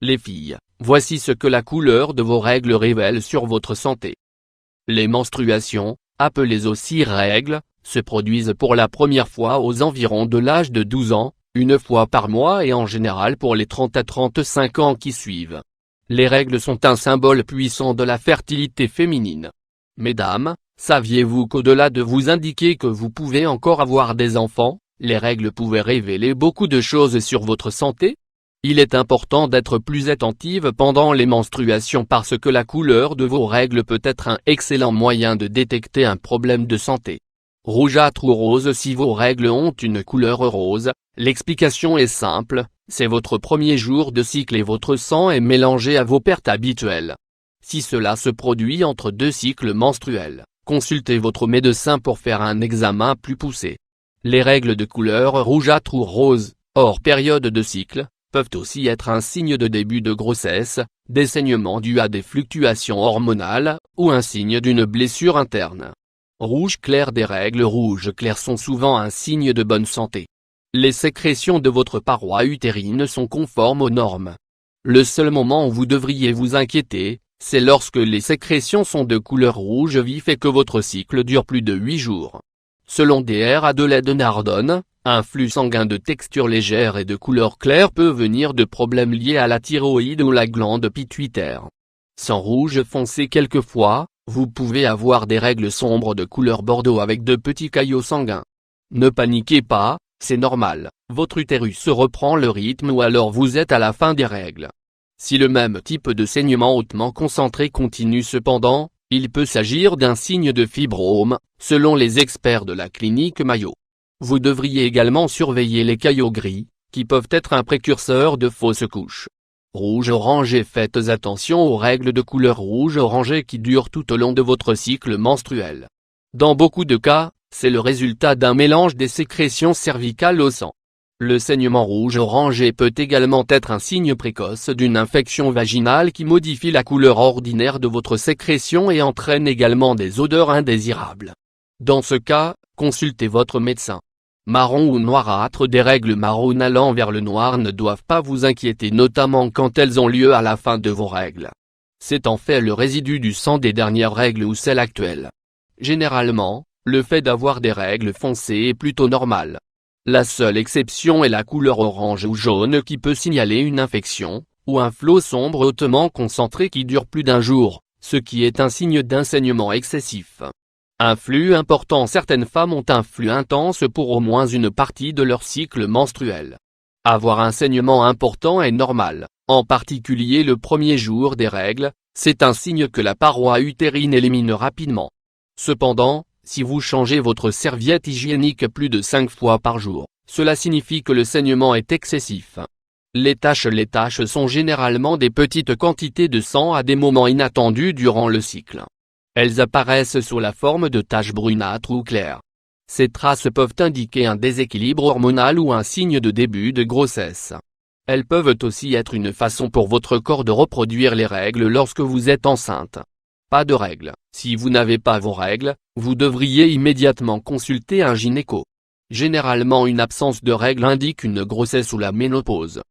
Les filles, voici ce que la couleur de vos règles révèle sur votre santé. Les menstruations, appelées aussi règles, se produisent pour la première fois aux environs de l'âge de 12 ans, une fois par mois et en général pour les 30 à 35 ans qui suivent. Les règles sont un symbole puissant de la fertilité féminine. Mesdames, saviez-vous qu'au-delà de vous indiquer que vous pouvez encore avoir des enfants, les règles pouvaient révéler beaucoup de choses sur votre santé? Il est important d'être plus attentive pendant les menstruations parce que la couleur de vos règles peut être un excellent moyen de détecter un problème de santé. Rougeâtre ou rose. Si vos règles ont une couleur rose, l'explication est simple, c'est votre premier jour de cycle et votre sang est mélangé à vos pertes habituelles. Si cela se produit entre deux cycles menstruels, consultez votre médecin pour faire un examen plus poussé. Les règles de couleur rougeâtre ou rose, hors période de cycle, peuvent aussi être un signe de début de grossesse, des saignements dus à des fluctuations hormonales, ou un signe d'une blessure interne. Rouge clair. Des règles rouges claires sont souvent un signe de bonne santé. Les sécrétions de votre paroi utérine sont conformes aux normes. Le seul moment où vous devriez vous inquiéter, c'est lorsque les sécrétions sont de couleur rouge vif et que votre cycle dure plus de 8 jours. Selon Dr Adelaide Nardone, un flux sanguin de texture légère et de couleur claire peut venir de problèmes liés à la thyroïde ou la glande pituitaire. Sans rouge foncé. Quelquefois, vous pouvez avoir des règles sombres de couleur bordeaux avec de petits caillots sanguins. Ne paniquez pas, c'est normal, votre utérus reprend le rythme ou alors vous êtes à la fin des règles. Si le même type de saignement hautement concentré continue cependant, il peut s'agir d'un signe de fibrome, selon les experts de la clinique Mayo. Vous devriez également surveiller les caillots gris, qui peuvent être un précurseur de fausses couches. Rouge-orangé. Faites attention aux règles de couleur rouge-orangé qui durent tout au long de votre cycle menstruel. Dans beaucoup de cas, c'est le résultat d'un mélange des sécrétions cervicales au sang. Le saignement rouge-orangé peut également être un signe précoce d'une infection vaginale qui modifie la couleur ordinaire de votre sécrétion et entraîne également des odeurs indésirables. Dans ce cas, consultez votre médecin. Marron ou noirâtre. Des règles marron allant vers le noir ne doivent pas vous inquiéter, notamment quand elles ont lieu à la fin de vos règles. C'est en fait le résidu du sang des dernières règles ou celles actuelles. Généralement, le fait d'avoir des règles foncées est plutôt normal. La seule exception est la couleur orange ou jaune qui peut signaler une infection, ou un flot sombre hautement concentré qui dure plus d'un jour, ce qui est un signe d'un saignement excessif. Un flux important. Certaines femmes ont un flux intense pour au moins une partie de leur cycle menstruel. Avoir un saignement important est normal, en particulier le premier jour des règles, c'est un signe que la paroi utérine élimine rapidement. Cependant, si vous changez votre serviette hygiénique plus de 5 fois par jour, cela signifie que le saignement est excessif. Les taches sont généralement des petites quantités de sang à des moments inattendus durant le cycle. Elles apparaissent sous la forme de taches brunâtres ou claires. Ces traces peuvent indiquer un déséquilibre hormonal ou un signe de début de grossesse. Elles peuvent aussi être une façon pour votre corps de reproduire les règles lorsque vous êtes enceinte. Pas de règles. Si vous n'avez pas vos règles, vous devriez immédiatement consulter un gynéco. Généralement une absence de règles indique une grossesse ou la ménopause.